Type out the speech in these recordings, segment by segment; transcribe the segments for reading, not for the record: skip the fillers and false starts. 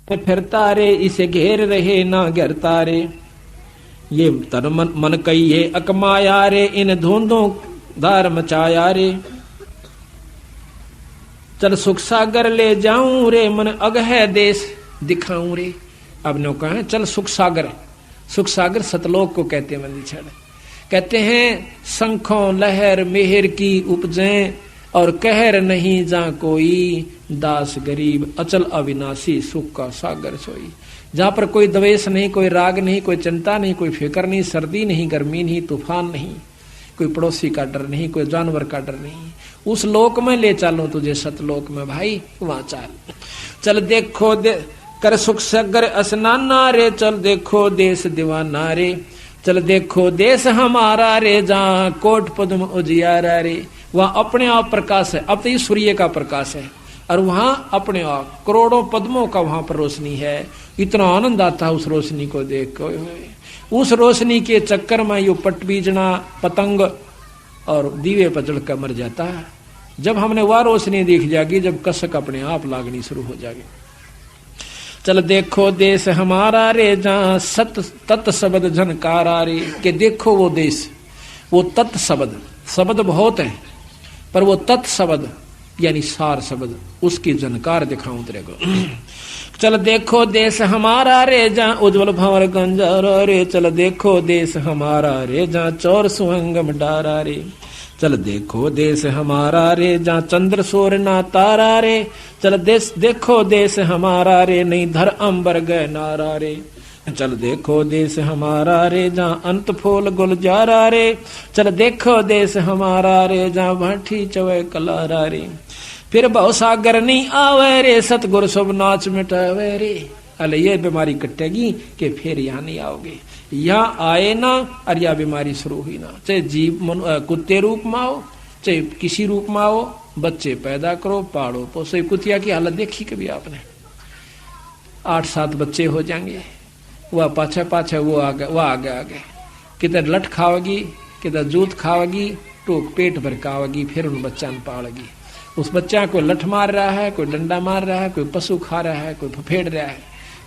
फिरता रे, इसे घेर रहे ना घेरता रे। ये तन मन कहिए अकमाया रे, इन धुंधों धार मचाया रे। चल सुख सागर ले जाऊं रे, मन अगह देश दिखाऊं रे। अब नो कहा चल सुख सागर, सुख सागर सतलोक को कहते हैं मंदिर। कहते हैं शंखों लहर मेहर की उपजें, और कहर नहीं जा कोई, दास गरीब अचल अविनाशी सुख का सागर सोई। जहां पर कोई द्वेष नहीं, कोई राग नहीं, कोई चिंता नहीं, कोई फिक्र नहीं, सर्दी नहीं, गर्मी नहीं, तूफान नहीं, कोई पड़ोसी का डर नहीं, कोई जानवर का डर नहीं, उस लोक में ले चलो तुझे सतलोक में भाई, वहां चल। चल देखो कर सुख सागर स्नाना रे, चल देखो देश दीवाना रे। चल देखो देश हमारा रे, जहाँ कोट पद्म उजियारा रे। वहां अपने आप प्रकाश है, अब तो ये सूर्य का प्रकाश है, और वहां अपने आप करोड़ों पद्मों का वहां पर रोशनी है। इतना आनंद आता है उस रोशनी को देख कर। उस रोशनी के चक्कर में यो पटबीजना पतंग और दीवे पर जल कर मर जाता है। जब हमने वह रोशनी देख जाएगी, जब कसक अपने आप लागनी शुरू हो जाएगी। चल देखो देश हमारा रे, जहाँ सत तत् शब्द झनकारा रे। के देखो वो देश, वो तत् शब्द, शब्द बहुत है पर वो तत् शब्द यानी सार शब्द, उसकी झनकार दिखाऊं तेरे को। चल देखो देश हमारा रे, जहाँ उज्जवल भंवर गंजारा रे। चल देखो देश हमारा रे, जहाँ चौर सुहंगम डारा रे। चल देखो देश हमारा रे, जहाँ चंद्र सूर्य ना तारा रे। चल देश देखो देश हमारा रे, नहीं धर अंबर गए नारा रे। चल देखो देश हमारा रे, जहाँ अंत फूल गुलजारा रे। चल देखो देश हमारा रे, जहाँ भाठी चवे कलारा रे। फिर बहु सागर नहीं आवे रे, सतगुर सब नाच मिटावे रे। अले ये बीमारी कटेगी कि फिर यहाँ नहीं आओगे। यहाँ आए ना और यह बीमारी शुरू हुई ना, चाहे जीव कुत्ते रूप में आओ, चाहे किसी रूप में आओ, बच्चे पैदा करो, पालो पोसो। कुतिया की हालत देखी कभी आपने? 8-7 बच्चे हो जाएंगे, वह पाछे पाछे वो आगे किधर लठ खाओगी, किधर जूत खाओगी, टोक पेट भर खाओगी, फिर उन बच्चा ने पालेगी। उस बच्चा को लठ मार रहा है, कोई डंडा मार रहा है, कोई पशु खा रहा है, कोई फफेड़ रहा है,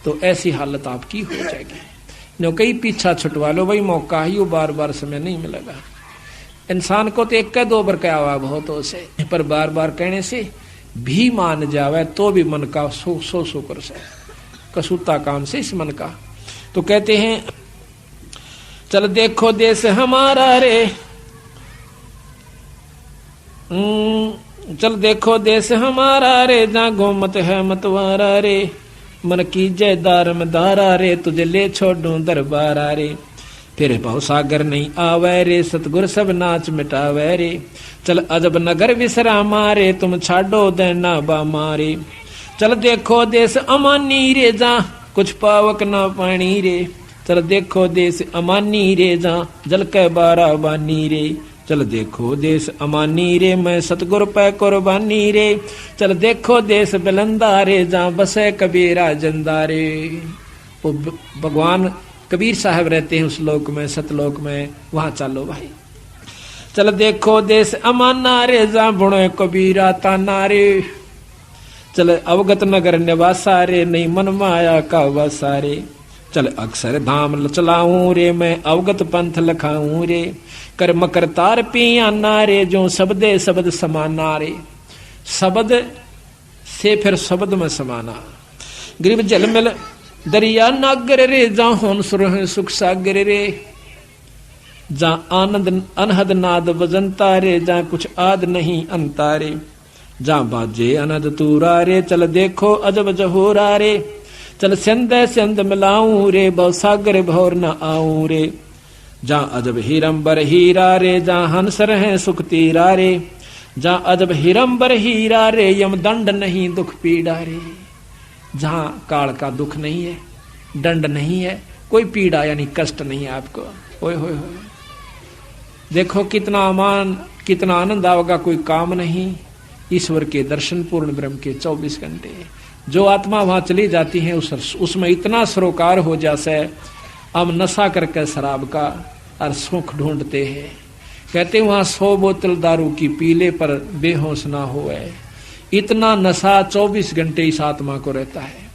तो ऐसी हालत आपकी हो जाएगी। जो कई पीछा छुटवा लो भाई, मौका ही बार बार समय नहीं मिलेगा। इंसान को तो 1-2 बार कहा हुआ बहुत हो से, पर बार बार कहने से भी मान जावे तो भी मन का सो कर से कसूता काम से इस मन का। तो कहते हैं चल देखो देश हमारा रे, चल देखो देश हमारा रे, जहाँ गोमत है मतवारा रे। मन की जय दार में दारा रे, तुझे ले छोड़ूं दरबारा रे। फिर बहु सागर नहीं आवे रे, सतगुर सब नाच मिटावे रे। चल अजब नगर विश्रामा रे, तुम छाडो देना बा मारे। चल देखो देश अमानी रे, जहाँ कुछ पावक ना पानी रे। चल देखो देश अमानी रे, जहाँ जल के बारा बानी रे। चल देखो देश अमानी रे, मैं सतगुर पे कुर्बानी रे। चल देखो देश बिलंदा रे, जहाँ बसे कबीरा जिंदा रे। वो भगवान कबीर साहब रहते हैं उस लोक में, सतलोक में, वहां चलो भाई। चल देखो देश अमाना रे, जहाँ बुणे कबीरा ताना रे। चल अवगत नगर निवासा रे, नहीं मन माया का वासा रे। चल अक्षर धाम चलाऊं रे, मैं अवगत पंथ लखाऊं रे। कर मकर तार पियाना रे, जो शब्दे शब्द समाना रे। शब्द से फिर शब्द में समाना। गिरिव जल मिल दरिया नागर रे, जहाँ होन सुरह सुख सागर रे। जहाँ आनंद अनहद नाद बजनता रे, जहाँ कुछ आद नहीं अंता रे। जहाँ बाजे अनहद तूरा रे, चल देखो अजब जहोरा रे। चल सिंध सिंध मिलाऊं रे, बहु सागर भौर न आऊं रे। जहाँ अजब हीरम्बर हीरा रे, जहाँ हंस रहे सुख तीरा रे। जहाँ अजब हीरम्बर हीरा रे, यम दंड नहीं दुख पीड़ा रे। जहाँ काल का दुख नहीं है, दंड नहीं है, कोई पीड़ा यानी कष्ट नहीं है आपको। ओए होए होए, देखो कितना अमान, कितना आनंद आएगा, कोई काम नहीं। ईश्वर के दर्शन, पूर्ण ब्रह्म के 24 घंटे। जो आत्मा वहां चली जाती है उसमें इतना सरोकार हो जासे, हम नशा करके शराब का और सुख ढूंढते हैं। कहते वहां 100 बोतल दारू की पीले पर बेहोश ना होए। इतना नशा 24 घंटे इस आत्मा को रहता है।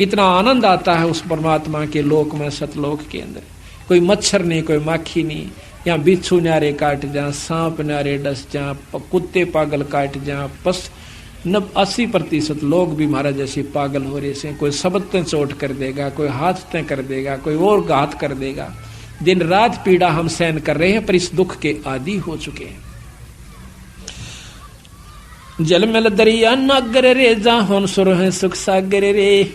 इतना आनंद आता है उस परमात्मा के लोक में, सतलोक के अंदर। कोई मच्छर नहीं, कोई माखी नहीं, यहाँ बिच्छू न्यारे काट जा, सांप न्यारे डस जा, कुत्ते पागल काट जा, 80% लोग भी महाराज जैसे पागल हो रहे से। कोई शब्द ते चोट कर देगा, कोई हाथ ते कर देगा, कोई और घात कर देगा। दिन रात पीड़ा हम सहन कर रहे हैं, पर इस दुख के आदी हो चुके हैं। जलमल दरिया नागर रे, जाहोन सुर है सुख सागर रे।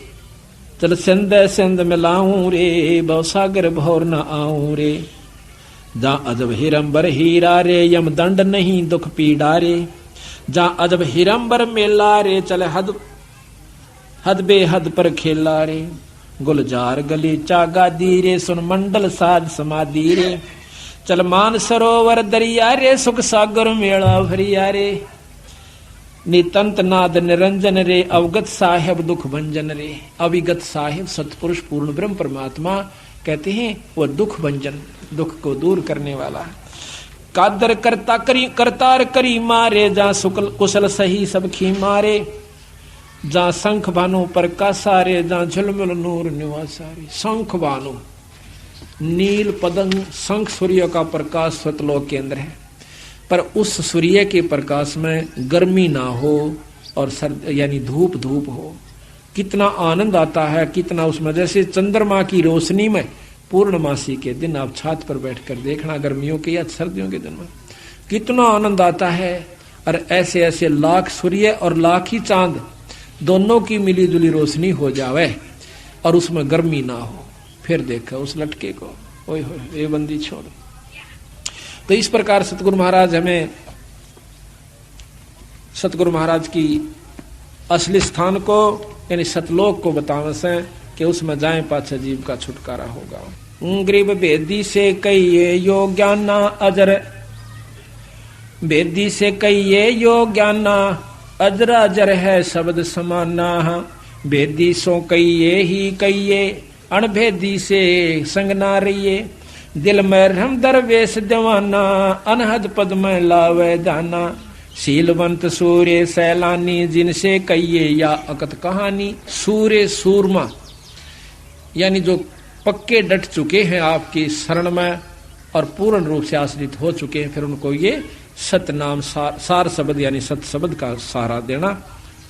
चल सिंध सिंध मिलाऊं रे, भव सागर भौर न आऊं रे। जा अजब हिरंबर हीरा रे, यम दंड नहीं दुख पीड़ा रे। जा अजब हिरंबर मेला रे, चल हद हद बेहद पर खेला रे। गुलजार गली चागा दी रे, सुन मंडल साध समाधि रे। चल मान सरोवर दरिया रे, सुख सागर मेला भरिया रे। नितंत नाद निरंजन रे, अवगत साहेब दुख भंजन रे। अविगत साहेब सतपुरुष पूर्ण ब्रह्म परमात्मा कहते हैं वो दुख भंजन, दुख को दूर करने वाला। कादर करता करी करतार करी मारे, जा सुकल कुशल सही सब खी मारे। जा शंख भानु प्रकाशा रे, जा झुलमुल नूर निवासा रे। शंख भानु नील पतंग, शंख सूर्य का प्रकाश सतलोक के अंदर है, पर उस सूर्य के प्रकाश में गर्मी ना हो और सर्द यानी धूप धूप हो। कितना आनंद आता है, कितना उसमें, जैसे चंद्रमा की रोशनी में पूर्णमासी के दिन आप छत पर बैठकर देखना, गर्मियों के या सर्दियों के दिन में कितना आनंद आता है। और ऐसे ऐसे लाख सूर्य और लाख ही चांद दोनों की मिली जुली रोशनी हो जावे और उसमें गर्मी ना हो, फिर देखा उस लटके को, ओए होए ये बंदी छोड़। तो इस प्रकार सतगुरु महाराज हमें सतगुरु महाराज की असली स्थान को यानी सतलोक को बतावे से कि उसमें जाए पाछे जीव का छुटकारा होगा। गरीब बेदी से कहिए यो ज्ञाना अजर, बेदी से कहिए यो ज्ञाना अजर अजर है शब्द समाना। बेदी सो कहिए ही कहिए, अणभेदी से संग ना रहिए। दिल में रम दरवेश दीवाना, अनहद पद में लावे दाना। शीलवंत सूर्य सैलानी, जिनसे कहिए या अकत कहानी। सूर्य सूरमा यानी जो पक्के डट चुके हैं आपकी शरण में और पूर्ण रूप से आश्रित हो चुके हैं, फिर उनको ये सत नाम सार शब्द यानी सत शब्द का सहारा देना,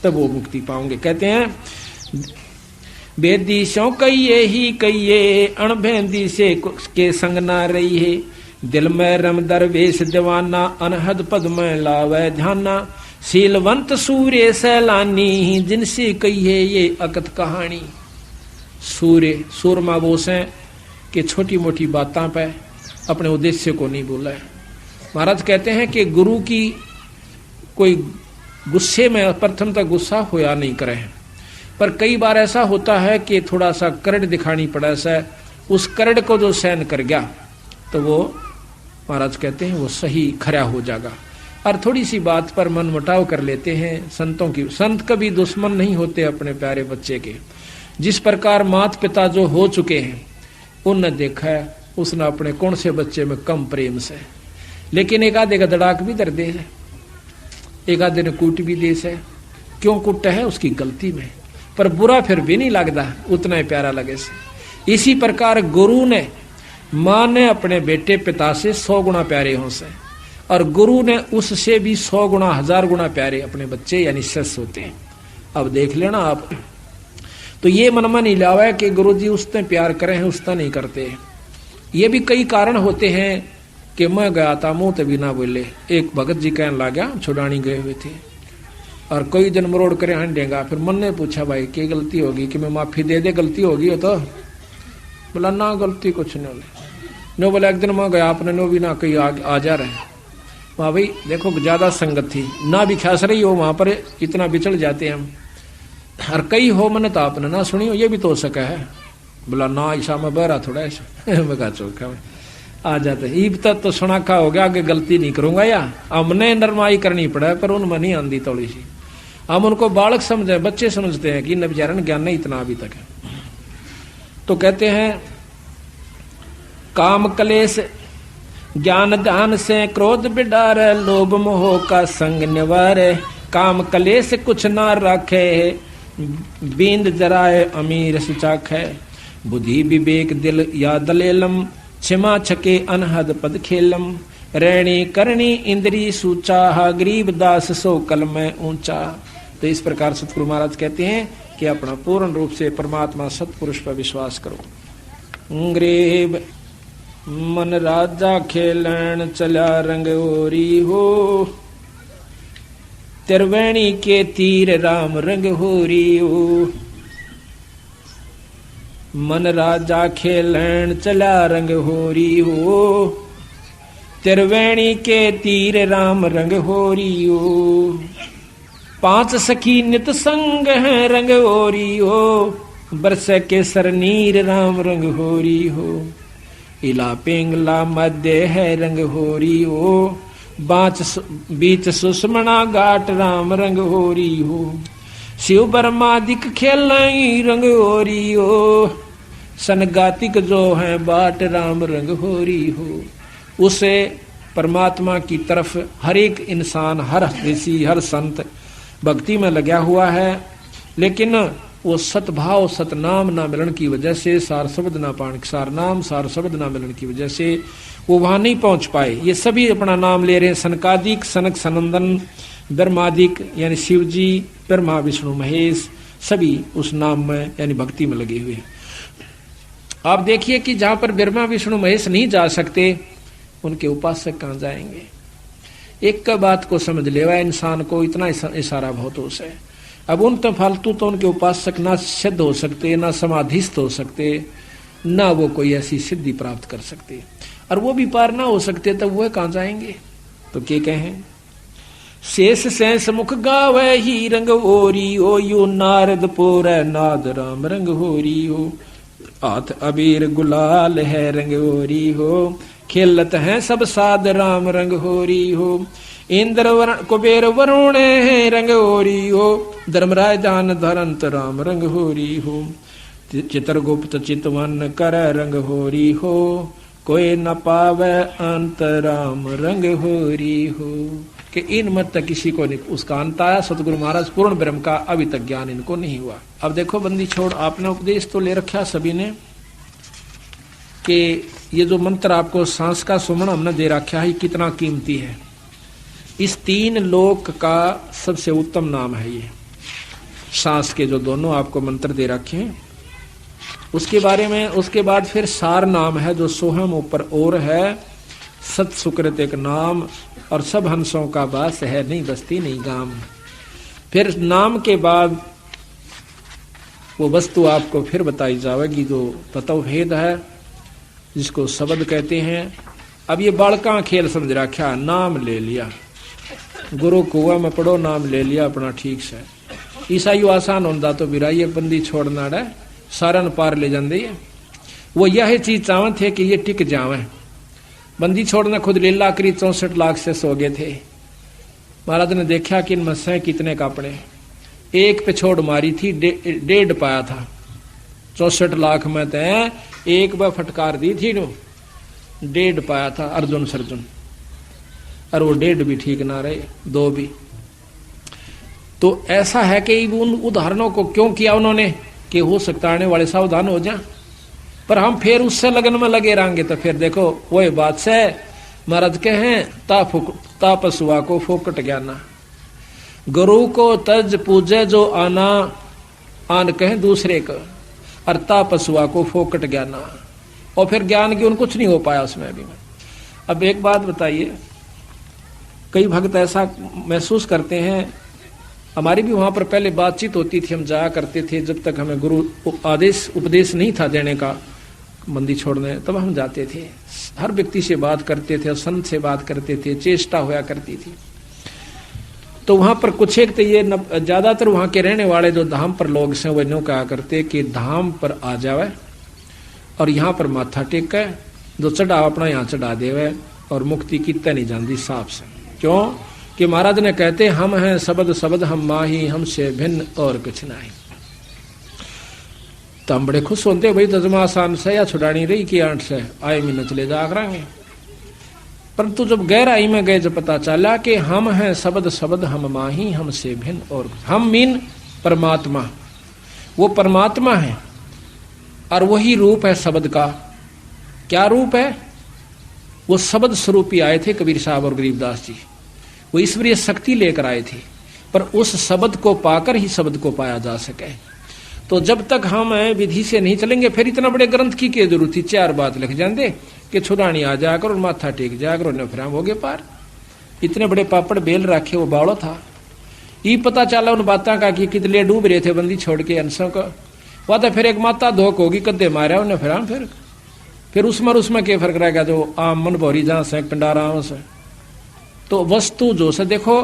तब वो मुक्ति पाओगे। कहते हैं बेदी सो कहिए ही कहिए, अणभेदी से के संग ना रही है। दिल में रम दरवेश दीवाना, अनहद पद में लावे ध्याना। शीलवंत सूर्य सैलानी, जिनसे कहिए ये अकत कहानी। सूर्य सूरमा बोस है कि छोटी मोटी बातों पे अपने उद्देश्य को नहीं बोला है। महाराज कहते हैं कि गुरु की कोई गुस्से में प्रथम तक गुस्सा होया नहीं करे, पर कई बार ऐसा होता है कि थोड़ा सा करड़ दिखानी पड़ा सा, उस करड़ को जो सहन कर गया तो वो महाराज कहते हैं वो सही खरा हो जाएगा। और थोड़ी सी बात पर मन मुटाव कर लेते हैं संतों की। संत कभी दुश्मन नहीं होते अपने प्यारे बच्चे के। जिस प्रकार माता पिता जो हो चुके हैं उनने देखा है उसने अपने कौन से बच्चे में कम प्रेम से, लेकिन एक आधे का दड़ाक भी दर दे है, एक आधे ने कूट भी दे से। क्यों कुट है उसकी गलती में, पर बुरा फिर भी नहीं लगता, उतना ही प्यारा लगे से। इसी प्रकार गुरु ने माँ ने अपने बेटे पिता से 100 गुना प्यारे हों से, और गुरु ने उससे भी 100 गुना 1000 गुना प्यारे अपने बच्चे यानी शिष्य होते हैं। अब देख लेना आप, तो ये मन में नहीं लावा है कि गुरु जी उसने प्यार करे हैं उसने नहीं करते। ये भी कई कारण होते हैं कि मैं गया था मुंह तभी ना बोले। एक भगत जी कहने लगा, छुड़ानी गए हुए थे और कोई दिन मरोड़ करे हंडेगा। फिर मन ने पूछा भाई क्या गलती होगी कि मैं माफी दे दे, गलती होगी हो तो? बोला ना गलती कुछ नहीं बोले। नो बोला एक दिन मैं गया आपने नो भी ना कहीं आ जा रहे। वहाँ भाई देखो ज्यादा संगत थी ना भी खास रही हो, वहां पर इतना बिछड़ जाते हैं हम। और कई हो मैंने तो आपने ना सुनी हो, ये भी तो हो सका है। बोला ना ऐसा मैं बहरा थोड़ा ऐसा मैं कहा चौका में आ जाते। ईब तक तो सुनाखा हो गया, आगे गलती नहीं करूंगा या हमने नरमाई करनी पड़ा पर उनमें नहीं आंदी थोड़ी सी। हम उनको बालक समझे, बच्चे समझते हैं कि न बेचारा ज्ञान नहीं इतना अभी तक है। तो कहते हैं काम कलेश ज्ञान ध्यान से क्रोध बिडार, लोभ मोह का संग निवार। काम कलेश कुछ ना रखे बींद जराए अमीर सिचाख है, बुद्धि विवेक दिल या दलेलम, क्षमा छके अनहद पद खेलम, रैणी करणी इंद्री सूचा, गरीब दास सो कल में ऊंचा। तो इस प्रकार सतगुरु महाराज कहते हैं कि अपना पूर्ण रूप से परमात्मा सतपुरुष पर विश्वास करो। गरीब मन राजा खेलन चला रंग ओरी हो, त्रिवेणी के तीर राम रंग होरी हो। मन राजा खेलन चला रंग होरी हो, त्रिवेणी के तीर राम रंग होरी हो। पांच सखी नित संग है रंग होरी हो, बरस के सरनीर राम रंग होरी हो। इला पिंगला मध्य है रंग होरी हो, बीच सुषमणा घाट राम रंग होरी हो। शिव बर्मादिक खेलाई रंग होरी हो, सनगातिक जो है बाट राम रंग होरी हो। उसे परमात्मा की तरफ हर एक इंसान, हर ऋषि, हर संत भक्ति में लगा हुआ है, लेकिन वो सतभाव सतनाम ना मिलन की वजह से, सार शब्द ना पान, सार नाम सार शब्द ना मिलन की वजह से वो वहां नहीं पहुंच पाए। ये सभी अपना नाम ले रहे हैं, सनकादिक, सनक सनंदन, ब्रह्मादिक यानी शिव जी, ब्रह्मा विष्णु महेश, सभी उस नाम में यानी भक्ति में लगे हुए हैं। आप देखिए कि जहां पर ब्रह्मा विष्णु महेश नहीं जा सकते, उनके उपासक कहां जाएंगे। एक का बात को समझ लेवा इंसान को, इतना इशारा बहुत हो से। अब उन तो फालतू तो उनके उपासक ना सिद्ध हो सकते, ना समाधिस्थ हो सकते, ना वो कोई ऐसी सिद्धि प्राप्त कर सकते, और वो भी पार ना हो सकते, तब वह कहां जाएंगे। तो क्या कहें, शेष सैंस मुख गावे ही रंग होरी हो, यो नारद पोर नाद राम रंग होरी हो। हाथ अबीर गुलाल है रंग होरी हो, खेलत है सब साध राम रंग होरी हो। इंद्र वरण कुबेर वरुण है रंग होरी हो, धर्मराज दान धरंत राम रंग होरी हो। चित्रगुप्त चितवन कर रंग होरी हो, कोई न पावे अंत राम रंग होरी हो। कि इन मत तक किसी को नहीं उसका अंत आया। सतगुरु महाराज पूर्ण ब्रह्म का अभी तक ज्ञान इनको नहीं हुआ। अब देखो बंदी छोड़, आपने उपदेश तो ले रखा सभी ने कि ये जो मंत्र आपको सांस का सुमन हमने दे रखा है, कितना कीमती है। इस तीन लोक का सबसे उत्तम नाम है ये सांस के जो दोनों आपको मंत्र दे रखे हैं। उसके बारे में उसके बाद फिर सार नाम है जो सोहम ऊपर और है, सत सुकृत एक नाम, और सब हंसों का वास है, नहीं बस्ती नहीं गाम। फिर नाम के बाद वो वस्तु आपको फिर बताई जाएगी जो तत्व भेद है, जिसको शब्द कहते हैं। अब ये बालका खेल समझ रखा, नाम ले लिया, गुरु कुआ में पढ़ो, नाम ले लिया अपना ठीक से। ईसाई आसान होता तो बिराई बंदी छोड़ना है, सारन पार ले जाते है। वो यह चीज चाहते थे कि ये टिक जावे। बंदी छोड़ना खुद लीला करी 64 लाख से सो गए थे। महाराज ने देखा कि इनमें से कितने कापड़े, एक पे छोड़ मारी थी, 1.5 पाया था। 64 लाख में तो एक बार फटकार दी थी, 1.5 पाया था अर्जुन सर्जुन, और वो 1.5 भी ठीक ना रहे, 2 भी। तो ऐसा है कि उन उदाहरणों को क्यों किया उन्होंने कि हो सकता आने वाले सावधान हो जाए, पर हम फिर उससे लगन में लगे रहेंगे तो फिर देखो वही बात से महाराज के हैं तापसुआ को फोकट ज्ञाना, गुरु को तज पूजे जो आना आन कहें दूसरे को, और तापसुआ को फोकट ज्ञाना। और फिर ज्ञान की उन कुछ नहीं हो पाया उसमें भी। अब एक बात बताइए, कई भक्त ऐसा महसूस करते हैं, हमारी भी वहां पर पहले बातचीत होती थी, हम जाया करते थे जब तक हमें गुरु आदेश उपदेश नहीं था देने का मंदी छोड़ने, तब हम जाते थे, हर व्यक्ति से बात करते थे, संत से बात करते थे, चेष्टा होया करती थी। तो वहां पर कुछ एक तो ये ज्यादातर वहां के रहने वाले जो धाम पर लोग हैं वो नो कहा करते कि धाम पर आ जावे और यहाँ पर माथा टेके, जो चढ़ा अपना यहाँ चढ़ा देवे, और मुक्ति कितने नहीं जानती साफ से। क्यों कि महाराज ने कहते हम हैं शब्द शब्द हम माही, हमसे भिन्न और कुछ नहीं। तो हम बड़े खुश होते भाई तजमा आसान से या छुड़ानी रही कि 8 से आए महीने चले जा करेंगे। परंतु जब गहराई में गए जब पता चला कि हम हैं शब्द शब्द हम माही, हमसे भिन्न और हम मीन परमात्मा, वो परमात्मा है और वही रूप है शब्द का। क्या रूप है? वो शब्द स्वरूप ही आए थे कबीर साहब और गरीबदास जी। वो ईश्वरीय शक्ति लेकर आए थे, पर उस शब्द को पाकर ही शब्द को पाया जा सके। तो जब तक हम विधि से नहीं चलेंगे, फिर इतना बड़े ग्रंथ की क्या जरूरत थी? 4 बात लिख जाते कि छुड़ानी आ जाकर और माथा टेक जाकर और फिर हम हो गए पार। इतने बड़े पापड़ बेल रखे, वो बावड़ो था। ये पता चला उन बातों का कि कितने डूब रहे थे बंदी छोड़ के अंशों का। वह तो फिर एक माता धोख होगी, कद्दे मारा उन्हें फिर उसमें क्या फर्क रहेगा? जो आम मन भौरी जहां से पिंडारा से। तो वस्तु जो से देखो,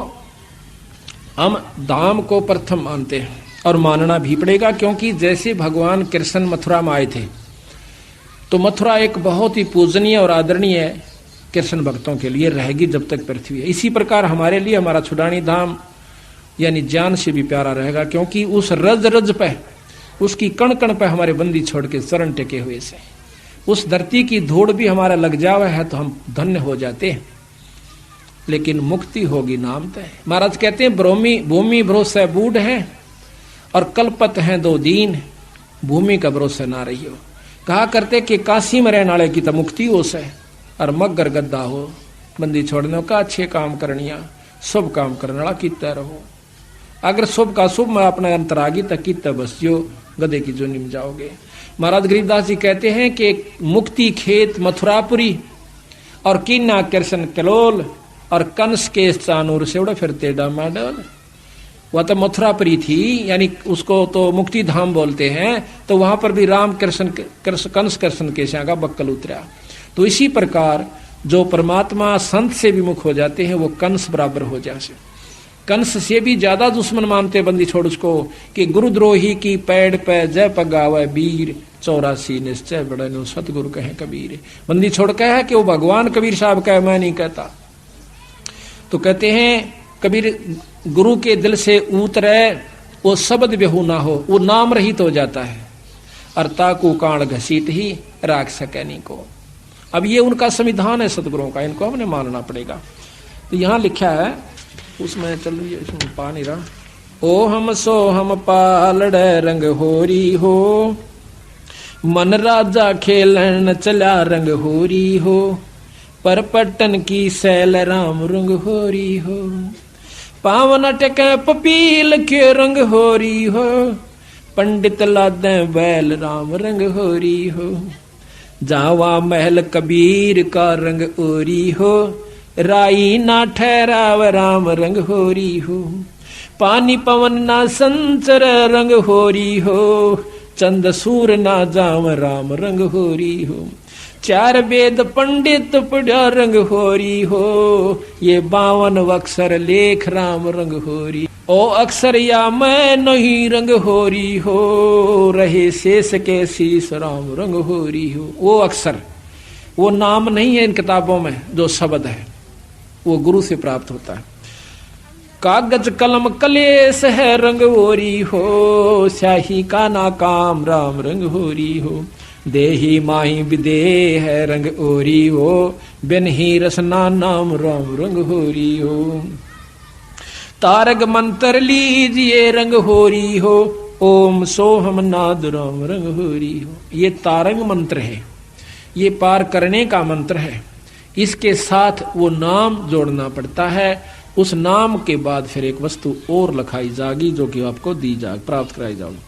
हम धाम को प्रथम मानते हैं और मानना भी पड़ेगा, क्योंकि जैसे भगवान कृष्ण मथुरा में आए थे तो मथुरा एक बहुत ही पूजनीय और आदरणीय कृष्ण भक्तों के लिए रहेगी जब तक पृथ्वी है। इसी प्रकार हमारे लिए हमारा छुड़ानी धाम यानी जान से भी प्यारा रहेगा, क्योंकि उस रज रज पे, उसकी कण कण पे हमारे बंदी छोड़ के चरण टेके हुए से उस धरती की धूड़ भी हमारा लग जावे है तो हम धन्य हो जाते हैं। लेकिन मुक्ति होगी नाम तय। महाराज कहते हैं भूमि भरोसे बूढ़ है और कल्पत हैं 2 दीन, भूमि का भरोसा ना रही हो। कहा करते कि काशी में रहने वाले की तो मुक्ति हो से और मगर गद्दा हो बंदी छोड़ने का। अच्छे काम करनिया, शुभ काम करने वाला कितना रहो। अगर शुभ का शुभ में अपना अंतरागी तक कितना बस जो गधे की जो निम जाओगे। महाराज गरीबदास जी कहते हैं कि मुक्ति खेत मथुरापुरी और कीना कृष्ण कलोल और कंस के चानूर से उड़ा फिरते डामाडोल। वह तो मथुरापुरी थी, यानी उसको तो मुक्ति धाम बोलते हैं। तो वहां पर भी राम कृष्ण कंस कृष्ण के श्या का बक्कल उतरा। तो इसी प्रकार जो परमात्मा संत से विमुख हो जाते हैं वो कंस बराबर हो जाते। कंस से भी ज्यादा दुश्मन मानते बंदी छोड़ उसको कि गुरुद्रोही की पैड़ पे जय पगावे वीर 84 निश्चय बड़े नो सतगुरु कहे कबीर। बंदी छोड़ कहे कि वो भगवान कबीर साहब कहे, मैं नहीं कहता। तो कहते हैं कबीर गुरु के दिल से उतरे वो शब्द बेहू ना हो, वो नाम रहित हो जाता है। अर्ता को काण घसीट ही राख सके नहीं को। अब ये उनका संविधान है सतगुरुओं का, इनको हमने मानना पड़ेगा। तो यहाँ लिखा है, उसमें चल रही है, पा नहीं रहा। ओ हम सो हम पालड़ रंग होरी हो, मन राजा खेलन चला रंग होरी हो, पर पट्टन की सैल राम रंग होरी हो, पावन टके पपील के रंग होरी हो, पंडित लादे बैल राम रंग होरी हो, जावा महल कबीर का रंग ओरी हो, राई ना ठहराव राम रंग होरी हो, पानी पवन ना संचर रंग होरी हो, चंद सूर ना जाम राम रंग होरी हो, 4 वेद पंडित पढ़ा रंग होरी हो, ये 52 अक्षर लेख राम रंग होरी। ओ अक्षर या मैं नहीं रंग होरी हो, रहे शेष के शीश राम रंग होरी हो। वो अक्षर, वो नाम नहीं है इन किताबों में, जो शब्द है वो गुरु से प्राप्त होता है। कागज कलम कलेश है रंग होरी हो, स्याही का नाकाम राम रंग होरी हो, देही माही विदेह है रंग ओरी हो, बिन ही रसना नाम राम रंग होरी हो, तारक मंत्र लीजिए रंग होरी हो, ओम सोहम नाद राम रंग होरी हो। ये तारक मंत्र है, ये पार करने का मंत्र है। इसके साथ वो नाम जोड़ना पड़ता है। उस नाम के बाद फिर एक वस्तु और लिखाई जाएगी जो कि आपको दी जाए, प्राप्त कराई जाएगी।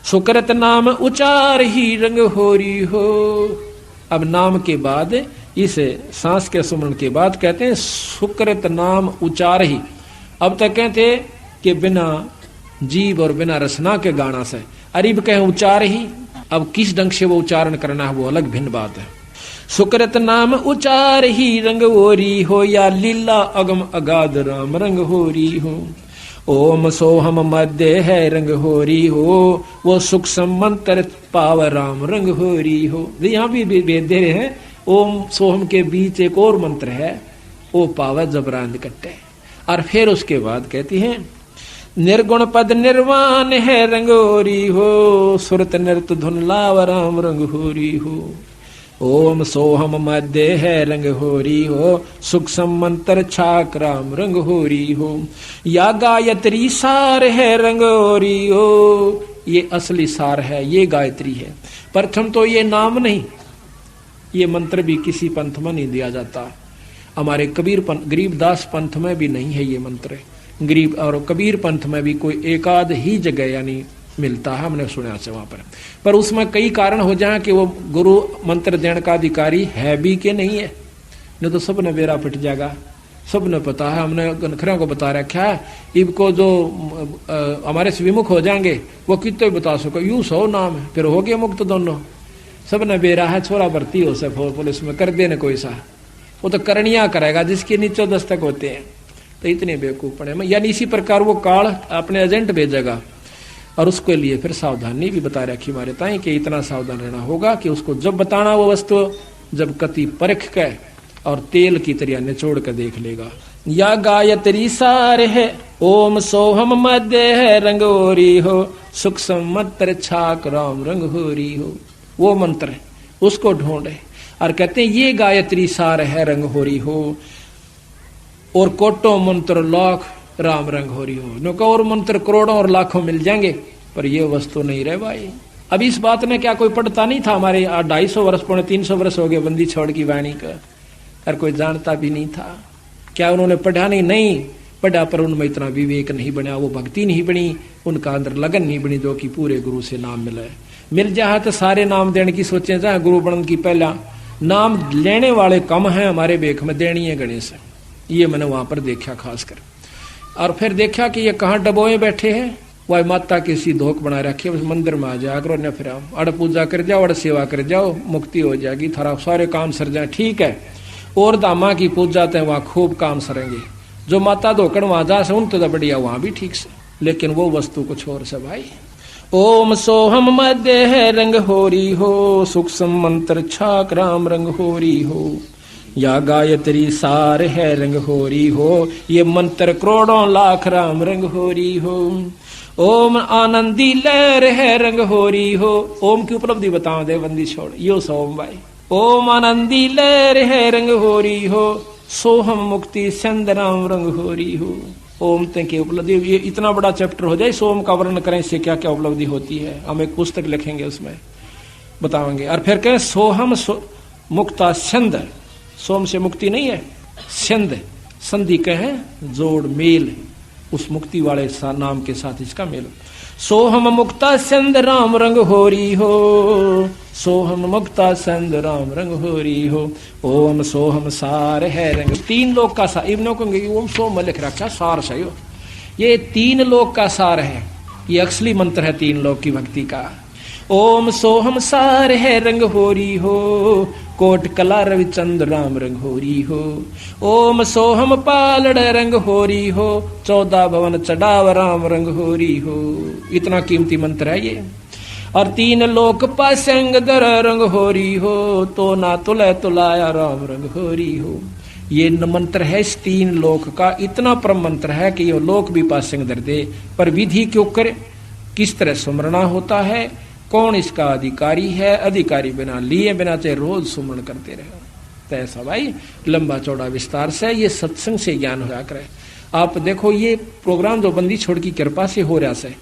सुकृत नाम उचार ही रंग होरी हो। अब नाम के बाद, इस सांस के सुमरण के बाद कहते हैं सुकृत नाम उचार ही। अब तक कहते कि बिना जीव और बिना रसना के गाना से, अरीब कहें उचार ही। अब किस ढंग से वो उच्चारण करना है वो अलग भिन्न बात है। सुकृत नाम उचार ही रंग होरी हो, या लीला अगम अगाध राम रंग होरी हो। ओम सोहम मध्य है रंग होरी हो, वो सुख मंत्र पाव राम रंग होरी हो। यहाँ भी वेद दे रहे हैं, ओम सोहम के बीच एक और मंत्र है, वो पाव जबरान कट्टे। और फिर उसके बाद कहती हैं निर्गुण पद निर्वाण है रंग होरी हो, सुरत नृत धुन लाव राम रंग होरी हो। ओम सोहम मध्य है रंग होरी हो, सुख मंत्र छाक राम रंग होरी हो। या गायत्री सार है रंग होरी हो, ये असली सार है, ये गायत्री है। प्रथम तो ये नाम नहीं, ये मंत्र भी किसी पंथ में नहीं दिया जाता। हमारे गरीबदास पंथ में भी नहीं है ये मंत्र। गरीब और कबीर पंथ में भी कोई एकाध ही जगह यानी मिलता है, हमने सुना से वहां पर उसमें कई कारण हो जाए कि वो गुरु मंत्र देने का अधिकारी है भी कि नहीं है, नहीं तो सबने बेरा पिट जाएगा। सबने पता है, हमने गनखरा को बता रखा है। इनको जो हमारे से विमुख हो जाएंगे वो कितने बता सको, यूं 100 नाम है, फिर हो गए मुक्त दोनों। सबने बेरा है, छोरा भर्ती हो से पुलिस में कर देने कोई सा, वो तो करनिया करेगा जिसके नीचे दस्तक होते हैं। तो इतने बेवकूफ पड़े, यानी इसी प्रकार वो काल अपने एजेंट भेजेगा और उसके लिए फिर सावधानी भी बता रखी हमारे ताई कि इतना सावधान रहना होगा कि उसको जब बताना वो वस्तु जब कति परख के और तेल की तरह निचोड़ कर देख लेगा। या गायत्री सार है ओम सोहम मध्य है रंगोरी हो, सुख सम्मतर छाक राम रंग होरी हो। वो मंत्र है, उसको ढूंढे और कहते हैं ये गायत्री सार है रंग होरी हो, और कोटो मंत्र लाख राम रंग होरी हो। नुका और मंत्र करोड़ों और लाखों मिल जाएंगे, पर ये वस्तु नहीं रहे भाई। अब इस बात में क्या कोई पढ़ता नहीं था? हमारे 250 वर्ष 300 वर्ष हो गए बंदी छोड़ की वाणी का, और कोई जानता भी नहीं था। क्या उन्होंने पढ़ा? नहीं पढ़ा, पर उनमें इतना विवेक नहीं बना, वो भक्ति नहीं बनी, उनका अंदर लगन नहीं बनी जो कि पूरे गुरु से नाम मिल जाए तो सारे नाम देने की सोचे जाए। गुरु बनने की पहला नाम लेने वाले कम हैं हमारे बेख में, देनी है गणेश। ये मैंने वहां पर देखा खासकर, और फिर देखा कि ये कहाँ डबोए बैठे हैं। वह माता की सी धोख बना रखी है, उस मंदिर में आ जाया करो, न फिर अड़ पूजा कर जाओ, अड़ सेवा कर जाओ, मुक्ति हो जाएगी, थारा सारे काम सर जाए। ठीक है, और दामा की पूजा तो वहां खूब काम सरेंगे। जो माता धोकड़ वहां जा से उन तो बढ़िया वहां भी ठीक से, लेकिन वो वस्तु कुछ और से भाई। ओम सोहम मध्य है रंग होरी हो, सूक्ष्म मंत्र छाक राम रंग होरी हो। या गायत्री सार है रंग होरी हो, ये मंत्र करोड़ों लाख राम रंग होरी हो। ओम आनंदी लहर है रंग होरी हो। ओम की उपलब्धि बताओ दे बंदी छोड़, यो सोम भाई। ओम आनंदी लहर है रंग होरी हो, सोहम मुक्ति संद राम रंग होरी हो। ओम की उपलब्धि, ये इतना बड़ा चैप्टर हो जाए सोम का वर्णन करें, इससे क्या क्या उपलब्धि होती है। हम एक पुस्तक लिखेंगे उसमें बताएंगे। और फिर कहें सोहम मुक्ता संद, सोम से मुक्ति नहीं है, संद संधि कहें जोड़ मेल, उस मुक्ति वाले नाम के साथ इसका मेल। सोहम मुक्ता संद राम रंग होरी हो, सोहम मुक्ता संद राम रंग होरी हो। ओम सोहम सार है रंग, 3 लोक का सार। इब्नों को ओम सोम लिख रखा सार सही हो, ये 3 लोक का सार है, ये असली मंत्र है 3 लोक की भक्ति का। ओम सोहम सार है रंग होरी हो, कोट कला रविचंद राम रंग होरी हो। ओम सोहम पालड़ रंग होरी हो, 14 भवन चढ़ाव राम रंग होरी हो। इतना कीमती मंत्र है ये। और 3 लोक पासंग दर रंग होरी हो, तो ना तुले तुलाया राम रंग होरी हो। ये मंत्र है इस 3 लोक का, इतना परम मंत्र है कि ये लोक भी पासंग दर दे। पर विधि क्यों करे, किस तरह सुमरना होता है, कौन इसका अधिकारी है, अधिकारी बिना लिए बिना चाहे रोज सुमरण करते रहे। तो ऐसा भाई लंबा चौड़ा विस्तार से ये सत्संग से ज्ञान होया करे। आप देखो ये प्रोग्राम जो बंदी छोड़ की कृपा से हो रहा से,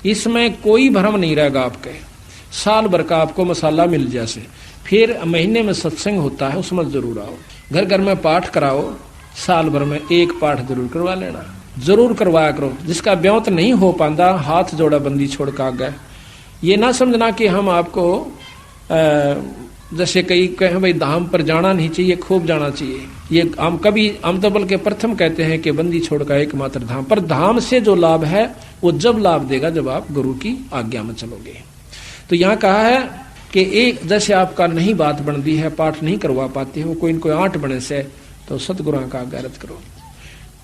इसमें कोई भ्रम नहीं रहेगा आपके। साल भर का आपको मसाला मिल जैसे, फिर महीने में सत्संग होता है उसमें जरूर आओ, घर घर में पाठ कराओ, साल भर में 1 पाठ जरूर करवा लेना, जरूर करवाया करो। जिसका ब्योत नहीं हो पाता हाथ जोड़ा बंदी छोड़ का गए। ये ना समझना कि हम आपको जैसे कई कहें भाई धाम पर जाना नहीं चाहिए, खूब जाना चाहिए। ये हम तो बल्कि प्रथम कहते हैं कि बंदी छोड़ का एकमात्र धाम, पर धाम से जो लाभ है वो जब लाभ देगा जब आप गुरु की आज्ञा में चलोगे। तो यहाँ कहा है कि एक जैसे आपका नहीं बात बनती है, पाठ नहीं करवा पाते हो, कोई इनको 8 बने से, तो सतगुरु का आज्ञा अर्ज करो,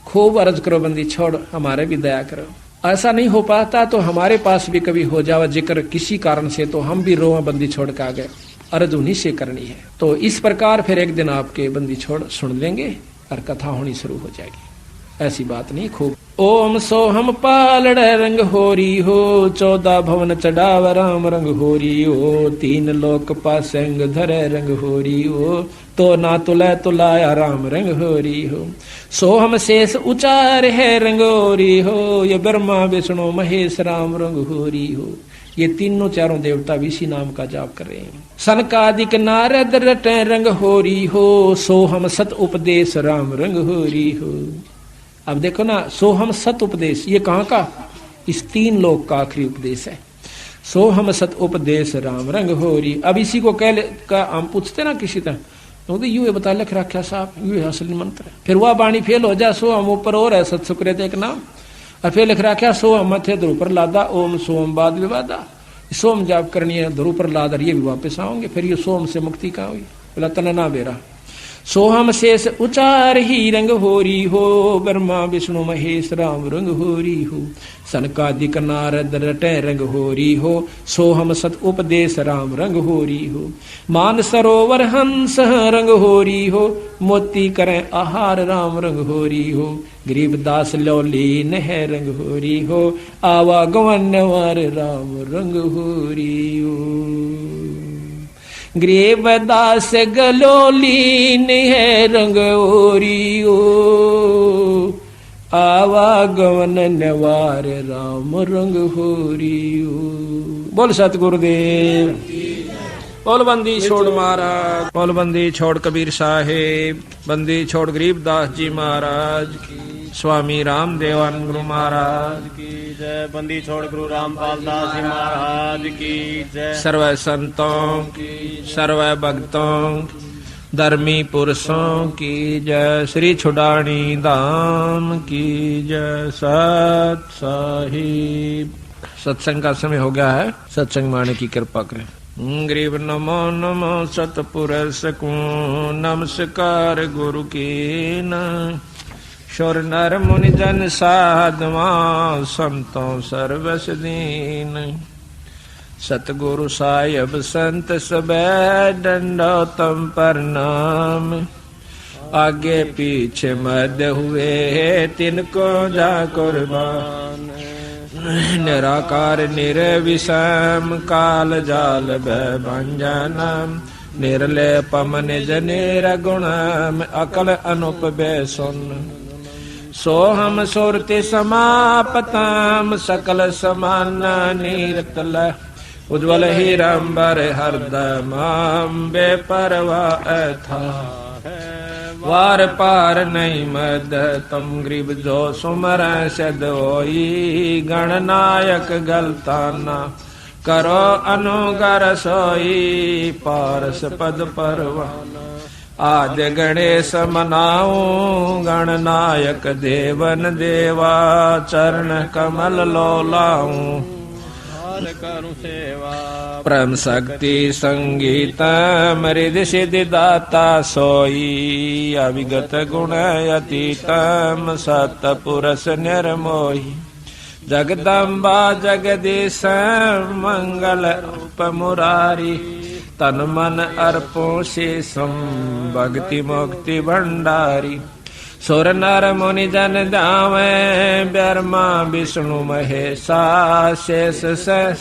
खूब अर्ज करो, बंदी छोड़ हमारे भी दया करो। ऐसा नहीं हो पाता तो हमारे पास भी कभी हो जावा जिक्र किसी कारण से, तो हम भी रोआ बंदी छोड़ के आ गए, अर्ज उन्हीं से करनी है। तो इस प्रकार फिर एक दिन आपके बंदी छोड़ सुन लेंगे और कथा होनी शुरू हो जाएगी। ऐसी बात नहीं, खूब। ओम सोहम पालड़ रंग होरी हो, 14 भवन चढ़ाव राम रंग होरी हो। 3 लोक पासंग धरे रंग होरी हो, तो ना तुला तुलाया राम रंग होरी हो। सोहम शेष उचार है रंग होरी हो, ये ब्रह्मा विष्णु महेश राम रंग होरी हो। ये तीनों चारों देवता भी इसी नाम का जाप कर रहे हैं। सनकादिक नारद रटे रंग होरी हो, सोहम सत उपदेश राम रंग होरी हो। अब देखो ना, सोहम सत उपदेश ये कहाँ का, इस तीन लोक का आखिरी उपदेश है। सोहम सत उपदेश राम रंग होरी। अब इसी को कह हम पूछते ना किसी तरह, तो यू बता लिख रखा साहब, यू है असली मंत्र। फिर वह बाणी फेल हो जाए, सोहम ऊपर और है सत सुकृत एक नाम, और फिर लिख रखा सोहम मथे ध्रुव पर लादा, ओम सोम बाद विवादा। सोम जाप करनी है, ध्रुव पर लादा, ये भी वापस आओगे, फिर ये सोम से मुक्ति कहाँ हुई, बोला तना बेरा। सोहम शेष उचार ही रंग होरी हो, ब्रह्मा विष्णु महेश राम रंग होरी हो। सनकादिक नारद रटे रंग होरी हो, सोहम सत उपदेश राम रंग होरी हो। मान सरोवर हंस रंग होरी हो, मोती करें आहार राम रंग होरी हो। गरीबदास लौलीन है रंग होरी हो, आवागमन वार राम रंग होरी हो। गरीबदास गलोलीन है रंग होरी हो, आवागमन नवार राम रंग होरी हो। बोल सतगुरुदेव, बोल बंदी छोड़ महाराज, बोल बंदी छोड़ कबीर साहेब, बंदी छोड़ गरीबदास जी महाराज की, स्वामी रामदेवानंद गुरु महाराज की जय। बंदी छोड़ गुरु रामपाल दास जी महाराज की जय। सर्व संतों की, सर्व भक्तों धर्मी पुरुषों की जय। श्री छुडानी धाम की जय। सत साहिब। सत्संग का समय हो गया है, सत्संग माने की कृपा करें। गरीब नमो नमो सतपुरुष को नमस्कार गुरु की न। शोर नर मुनि जन साधवा संतों सर्वस दीन। सतगुरु साहिब संत सबे दंडोतम प्रणाम। आगे पीछे मध्य हुए तिनको जा कुर्बान। निराकार निर्विषम काल जाल भंजन। निर्लेपम निज निर्गुणम अकल अनुप बेसुन। सोहम सुरति समापतम सकल समान नीरतल। उज्ज्वल हीरंबर हरदम बेपरवाह था। वार पार नहीं मद तम गरीब जो सुमर सद होई। गणनायक गलताना करो अनुगर सोई। पारस पद परवाना आद्य गणेश मनाऊं। गणनायक देवन देवा चरण कमल लोलाऊं। करूं सेवा परम शक्ति संगीत मृद सिद्धि दाता सोई। अविगत गुण अतीतम सतपुरुष निर्मोही। जगदम्बा जगदीश मंगल उपमुरारी। तन मन अर्पों शेषम भक्ति मुक्ति भंडारी। सुर नर मुनि जन दावे ब्रह्मा विष्णु महेशा। शेष शेष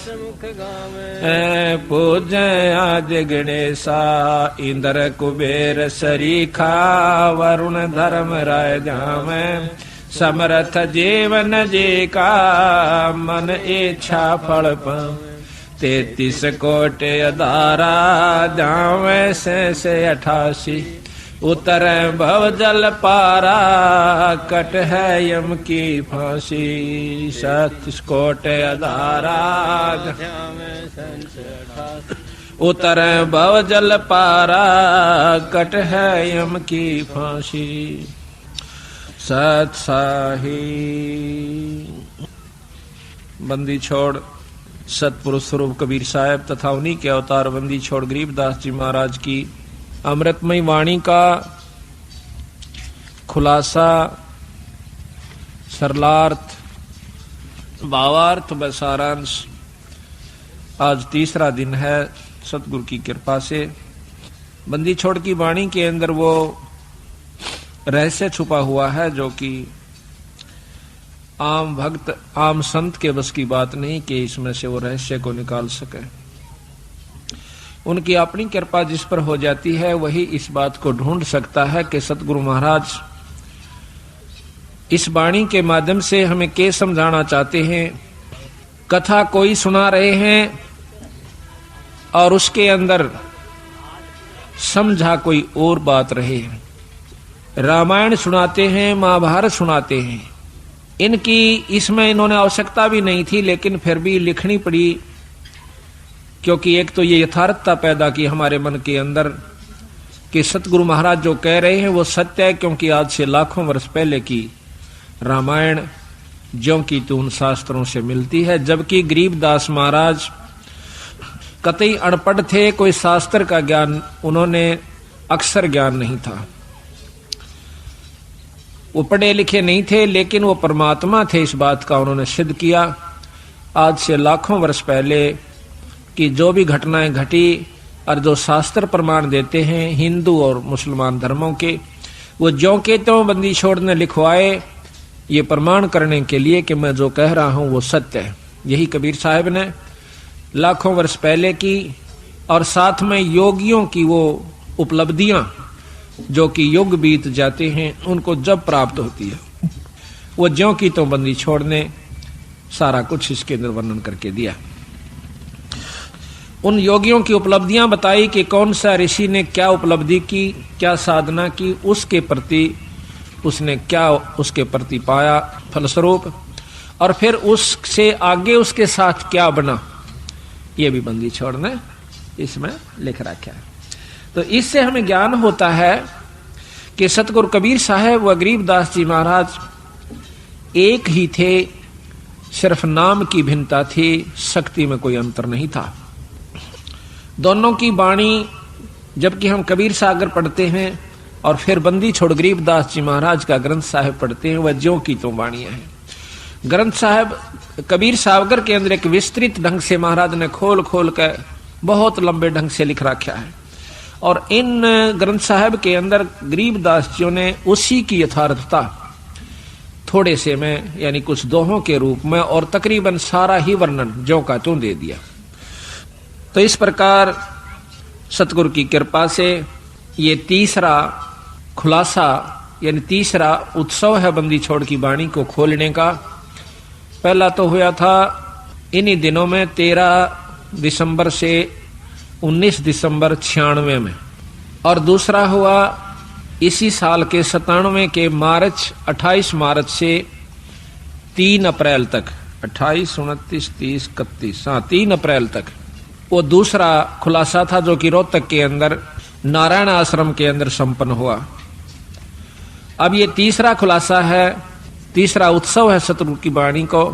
पूज्य आदि गणेशा। इंद्र कुबेर सरीखा वरुण धर्म राय जावे। समर्थ जीवन जी का मन इच्छा फल पाऊं। 33 कोट अदारा जावे से 88। उतर भव जल पारा कट है यम की फांसी। 37 कोट अदारा उतर भव जल पारा कट है यम की फांसी। सत साही। बंदी छोड़ सतपुरुष स्वरूप कबीर साहब तथा उन्हीं के अवतार बंदी छोड़ गरीबदास जी महाराज की अमृतमयी वाणी का खुलासा, सरलार्थ, भावार्थ व सारांश आज तीसरा दिन है सतगुरु की कृपा से। बंदी छोड़ की वाणी के अंदर वो रहस्य छुपा हुआ है जो कि आम भक्त आम संत के बस की बात नहीं कि इसमें से वो रहस्य को निकाल सके। उनकी अपनी कृपा जिस पर हो जाती है वही इस बात को ढूंढ सकता है कि सतगुरु महाराज इस वाणी के माध्यम से हमें क्या समझाना चाहते हैं, कथा कोई सुना रहे हैं और उसके अंदर समझा कोई और बात रहे। रामायण सुनाते हैं, महाभारत सुनाते हैं, इनकी इसमें इन्होंने आवश्यकता भी नहीं थी, लेकिन फिर भी लिखनी पड़ी, क्योंकि एक तो ये यथार्थता पैदा की हमारे मन के अंदर कि सतगुरु महाराज जो कह रहे हैं वो सत्य है, क्योंकि आज से लाखों वर्ष पहले की रामायण ज्यों की त्यों शास्त्रों से मिलती है। जबकि गरीबदास महाराज कतई अनपढ़ थे, कोई शास्त्र का ज्ञान उन्होंने अक्षर ज्ञान नहीं था, वो पढ़े लिखे नहीं थे, लेकिन वो परमात्मा थे, इस बात का उन्होंने सिद्ध किया। आज से लाखों वर्ष पहले की जो भी घटनाएं घटी और जो शास्त्र प्रमाण देते हैं हिंदू और मुसलमान धर्मों के, वो ज्यों के त्यों बंदी छोड़ ने लिखवाए, ये प्रमाण करने के लिए कि मैं जो कह रहा हूं वो सत्य है। यही कबीर साहब ने लाखों वर्ष पहले की, और साथ में योगियों की वो उपलब्धियां जो कि युग बीत जाते हैं उनको जब प्राप्त होती है, वो ज्यों की त्यों बंदी छोड़ने सारा कुछ इसके अंदर वर्णन करके दिया। उन योगियों की उपलब्धियां बताई कि कौन सा ऋषि ने क्या उपलब्धि की, क्या साधना की, उसके प्रति उसने क्या उसके प्रति पाया फलस्वरूप, और फिर उससे आगे उसके साथ क्या बना, ये भी बंदी छोड़ने इसमें लिख रखा है। तो इससे हमें ज्ञान होता है कि सतगुरु कबीर साहब व गरीबदास जी महाराज एक ही थे, सिर्फ नाम की भिन्नता थी, शक्ति में कोई अंतर नहीं था। दोनों की वाणी, जबकि हम कबीर सागर पढ़ते हैं और फिर बंदी छोड़ गरीबदास जी महाराज का ग्रंथ साहिब पढ़ते हैं, वह ज्यों की त्यों वाणियां हैं। ग्रंथ साहिब कबीर सागर के अंदर एक विस्तृत ढंग से महाराज ने खोल खोल कर बहुत लंबे ढंग से लिख रखा है, और इन ग्रंथ साहिब के अंदर गरीबदास जी ने उसी की यथार्थता थोड़े से में यानी कुछ दोहों के रूप में और तकरीबन सारा ही वर्णन ज्यों का त्यों दे दिया। तो इस प्रकार सतगुरु की कृपा से ये तीसरा खुलासा यानी तीसरा उत्सव है बंदी छोड़ की वाणी को खोलने का। पहला तो हुआ था इन्हीं दिनों में 13 दिसंबर से 19 दिसंबर 96 में, और दूसरा हुआ इसी साल के 97 के मार्च 28 मार्च से 3 अप्रैल तक, 28, 29, 30, 31, 3 अप्रैल तक वो दूसरा खुलासा था, जो कि रोहतक के अंदर नारायण आश्रम के अंदर संपन्न हुआ। अब ये तीसरा खुलासा है, तीसरा उत्सव है सतगुरु की वाणी को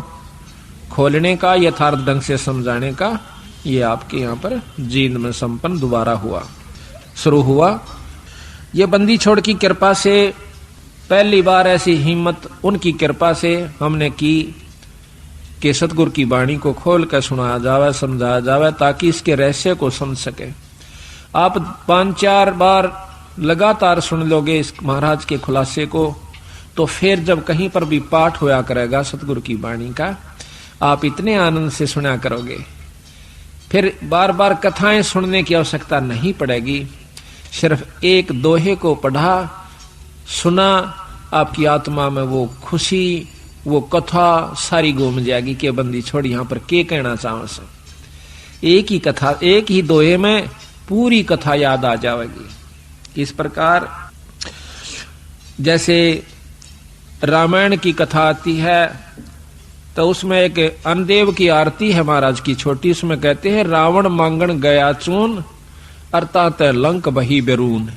खोलने का, यथार्थ ढंग से समझाने का। ये आपके यहाँ पर जींद में संपन्न दोबारा हुआ, शुरू हुआ। ये बंदी छोड़ की कृपा से पहली बार ऐसी हिम्मत उनकी कृपा से हमने की कि सतगुरु की वाणी को खोल कर सुनाया जावे, समझाया जावे, ताकि इसके रहस्य को समझ सके। आप 5-4 बार लगातार सुन लोगे इस महाराज के खुलासे को, तो फिर जब कहीं पर भी पाठ होया करेगा सतगुरु की वाणी का, आप इतने आनंद से सुना करोगे, फिर बार बार कथाएं सुनने की आवश्यकता नहीं पड़ेगी। सिर्फ एक दोहे को पढ़ा सुना, आपकी आत्मा में वो खुशी, वो कथा सारी घूम जाएगी कि बंदी छोड़ यहाँ पर के कहना चाहो से। एक ही कथा, एक ही दोहे में पूरी कथा याद आ जाएगी। इस प्रकार जैसे रामायण की कथा आती है तो उसमें एक अनदेव की आरती है महाराज की छोटी, उसमें कहते हैं रावण मांगण गया चून अर्थात लंक बही बेरून।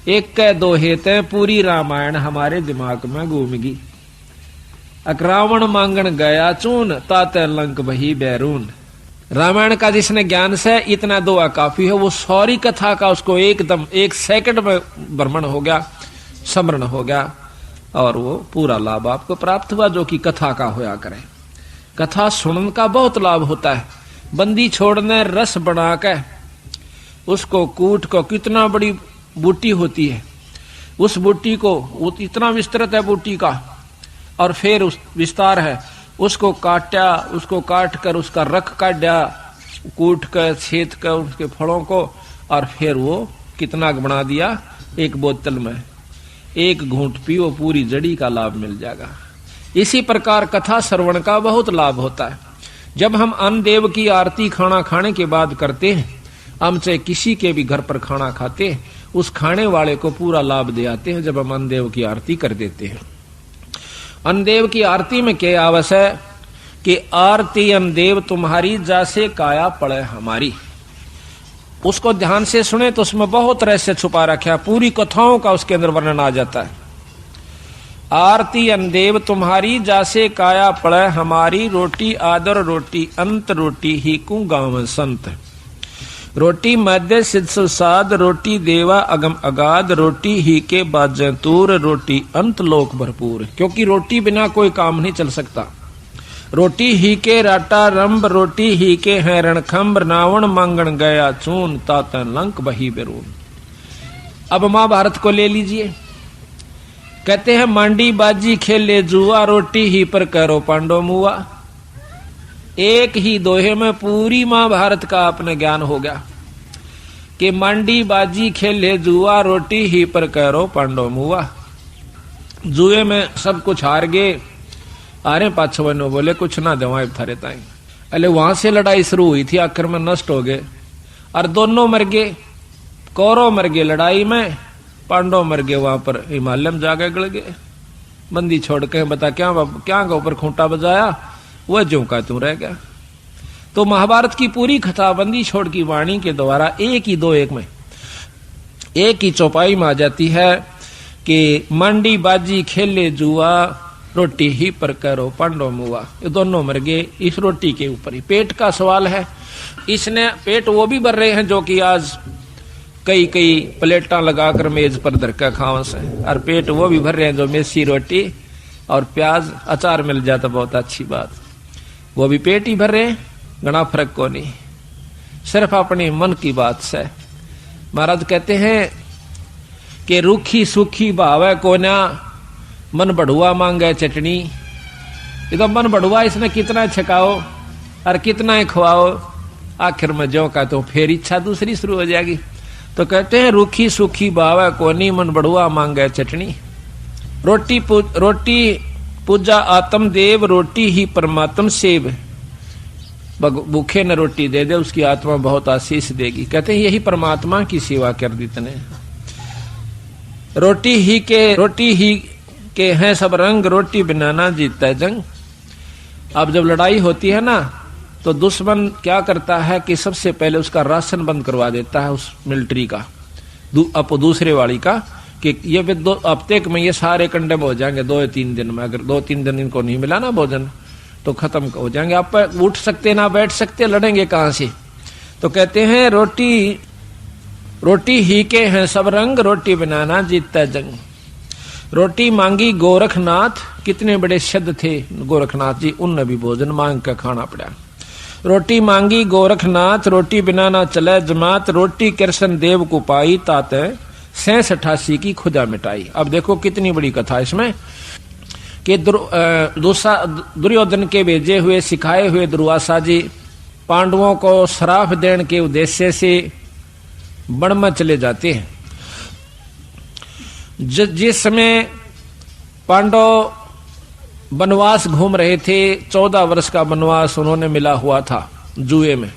एक कह दोहे ते पूरी रामायण हमारे दिमाग में घूमगी। रावण मांगण गया चून ताते लंक बही बैरून। रामायण का जिसने ज्ञान से इतना दुआ काफी है, वो सारी कथा का उसको एकदम 1 सेकंड में भ्रमण हो गया, स्मरण हो गया, और वो पूरा लाभ आपको प्राप्त हुआ जो कि कथा का होया करे। कथा सुनने का बहुत लाभ होता है। बंदी छोड़ने रस बना के उसको कूट को, कितना बड़ी बूटी होती है, उस बूटी को इतना विस्तृत है बूटी का, और फिर उस विस्तार है, उसको काटा, उसको काट कर उसका रख काटा, कूट कर छेद कर उसके फलों को, और फिर वो कितना बना दिया, एक बोतल में 1 घूंट पियो, पूरी जड़ी का लाभ मिल जाएगा। इसी प्रकार कथा श्रवण का बहुत लाभ होता है। जब हम अन्न देव की आरती खाना खाने के बाद करते हैं, हम चाहे किसी के भी घर पर खाना खाते हैं, उस खाने वाले को पूरा लाभ दे आते हैं जब हम अन्न देव की आरती कर देते हैं। अन्न देव की आरती में क्या आवश्यक है कि आरती अन्न देव तुम्हारी जैसे काया पड़े हमारी। उसको ध्यान से सुने तो उसमें बहुत रहस्य छुपा रखा है, पूरी कथाओं का उसके अंदर वर्णन आ जाता है। आरती अन्न देव तुम्हारी जैसे काया पड़े हमारी, रोटी आदर रोटी अंत रोटी ही कु गाँव संत। रोटी मध्य सिद्ध सुसाद, रोटी देवा अगम अगाध, रोटी ही के बाजे तूर, रोटी अंत लोक भरपूर। क्योंकि रोटी बिना कोई काम नहीं चल सकता। रोटी ही के राटा रंभ, रोटी ही के हैं रणखंभ, रावण मांगण गया चून, तातन लंक बही बेरून। अब महाभारत को ले लीजिए। कहते हैं मांडी बाजी खेले जुआ, रोटी ही पर करो पांडव मुआ। एक ही दोहे में पूरी महाभारत का अपने ज्ञान हो गया कि मांडी बाजी खेले जुआ, रोटी ही पर करो पांडव मुआ। जुए में सब कुछ हार गए, आरे पाछो बनो बोले कुछ ना दवाए थारे ताई। अरे वहां से लड़ाई शुरू हुई थी, आखिर में नष्ट हो गए और दोनों मर गए। कौरव मर गए लड़ाई में, पांडव मर गए वहां पर हिमालय में जाके गड़ गए। बंदी छोड़ के बता क्या क्या के ऊपर खूंटा बजाया, वह ज्यों का त्यों रह गया। तो महाभारत की पूरी कथा बंदी छोड़ की वाणी के द्वारा एक ही दो एक में, एक ही चौपाई में आ जाती है कि मंडी बाजी खेले जुआ, रोटी ही पर करो पांडव मुआ। ये दोनों मर गए इस रोटी के ऊपर ही। पेट का सवाल है, इसने पेट वो भी भर रहे हैं जो कि आज कई कई प्लेटा लगाकर मेज पर धरका खावा से, और पेट वो भी भर रहे हैं जो मेसी रोटी और प्याज अचार मिल जाता बहुत अच्छी बात, वो भी पेट ही भर रहे हैं। घना फर्क को नहीं, सिर्फ अपने मन की बात से। महाराज कहते हैं कि रूखी सूखी भावे कोना, मन बढ़ुआ मांगे चटनी। ये तो मन बढ़ुआ, इसने कितना छकाओ और कितना ही खवाओ, आखिर में जो का तो फिर इच्छा दूसरी शुरू हो जाएगी। तो कहते हैं रूखी सूखी भावे कोनी, मन बढ़ुआ मांगे चटनी। रोटी पूजा आत्म देव, रोटी ही परमात्म सेव। भूखे न रोटी दे दे, उसकी आत्मा बहुत आशीष देगी। कहते हैं यही परमात्मा की सेवा कर दी तने। रोटी ही के हैं सब रंग, रोटी बिना ना जीतता है जंग। अब जब लड़ाई होती है ना, तो दुश्मन क्या करता है कि सबसे पहले उसका राशन बंद करवा देता है, उस मिलिट्री का, दूसरे वाली का, कि ये 2 हफ्ते में ये सारे कंडम हो जाएंगे 2-3 दिन में। अगर 2-3 दिन इनको नहीं मिला ना भोजन तो खत्म हो जाएंगे। आप उठ सकते ना बैठ सकते, लड़ेंगे कहां से। तो कहते हैं रोटी ही के हैं सब रंग, रोटी बिना ना जीतता जंग। रोटी मांगी गोरखनाथ, कितने बड़े शब्द थे गोरखनाथ जी, उनने भी भोजन मांग कर खाना पड़ा। रोटी मांगी गोरखनाथ, रोटी बिना ना चले जमात, रोटी कृष्ण देव को पाई, ताते 87 की खुदा मिटाई। अब देखो कितनी बड़ी कथा इसमें कि दुर्योधन के भेजे हुए सिखाए हुए दुर्वासा जी पांडवों को श्राप देने के उद्देश्य से वन में चले जाते हैं। जिस समय पांडव वनवास घूम रहे थे, 14 वर्ष का वनवास उन्होंने मिला हुआ था जुए में,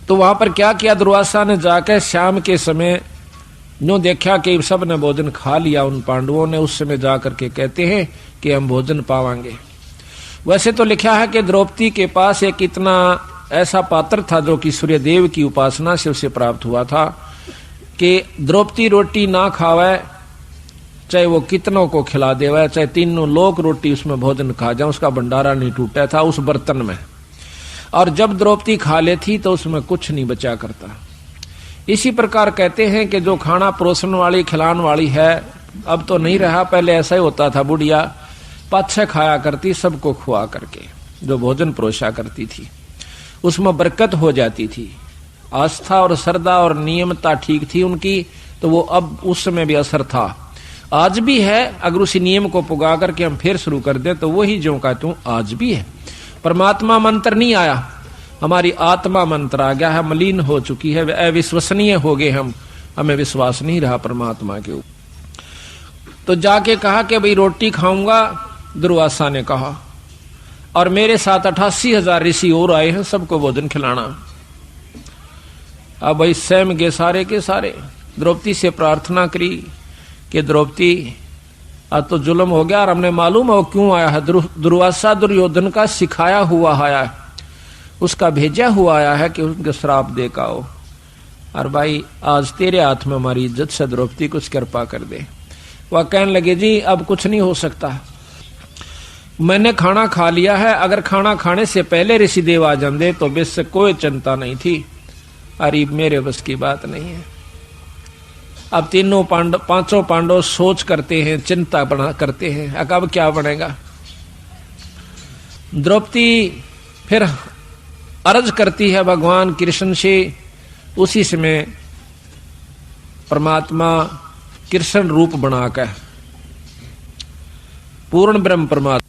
तो वहां पर क्या किया दुर्वासा ने, जाकर शाम के समय नो देखा कि सब ने भोजन खा लिया उन पांडवों ने, उस समय जाकर के कहते हैं कि हम भोजन पावांगे। वैसे तो लिखा है कि द्रौपदी के पास एक इतना ऐसा पात्र था जो कि सूर्यदेव की उपासना से उसे प्राप्त हुआ था कि द्रौपदी रोटी ना खावे, चाहे वो कितनों को खिला देवे, चाहे 3 लोग रोटी उसमें भोजन खा जाए, उसका भंडारा नहीं टूटा था उस बर्तन में। और जब द्रौपदी खा लेती तो उसमें कुछ नहीं बचा करता। इसी प्रकार कहते हैं कि जो खाना परोसन वाली खिलाने वाली है, अब तो नहीं रहा, पहले ऐसा ही होता था, बुढ़िया पाछे खाया करती सबको खुआ करके, जो भोजन परोसा करती थी उसमें बरकत हो जाती थी। आस्था और श्रद्धा और नियमता ठीक थी उनकी, तो वो अब उस समय भी असर था, आज भी है। अगर उसी नियम को पुगा करके हम फिर शुरू कर दें तो वही जो कहता हूं आज भी है। परमात्मा मंत्र नहीं आया, हमारी आत्मा मंत्र आ गया है, मलिन हो चुकी है, अविश्वसनीय हो गए हम, हमें विश्वास नहीं रहा परमात्मा के ऊपर। तो जाके कहा कि भाई रोटी खाऊंगा, दुर्वासा ने कहा। और मेरे साथ 88,000 ऋषि और आए हैं, सबको भोजन खिलाना। अब भाई स्वयं के सारे द्रौपदी से प्रार्थना करी कि द्रौपदी आज तो जुल्म हो गया और हमने मालूम हो क्यों आया है। दुर्वासा दुर्योधन का सिखाया हुआ आया है, उसका भेजा हुआ आया है कि उनके श्राप दे का हो। और भाई आज तेरे हाथ में हमारी इज्जत से द्रौपदी कुछ कृपा कर दे। वह कहने लगे जी अब कुछ नहीं हो सकता, मैंने खाना खा लिया है, अगर खाना खाने से पहले ऋषिदेव आ जाते तो बेशक कोई चिंता नहीं थी, अरे मेरे बस की बात नहीं है। अब पांचों पांडव सोच करते हैं, चिंता बना करते हैं, अब क्या बनेगा। द्रौपदी फिर अर्ज करती है भगवान कृष्ण से। उसी समय परमात्मा कृष्ण रूप बनाकर पूर्ण ब्रह्म परमात्मा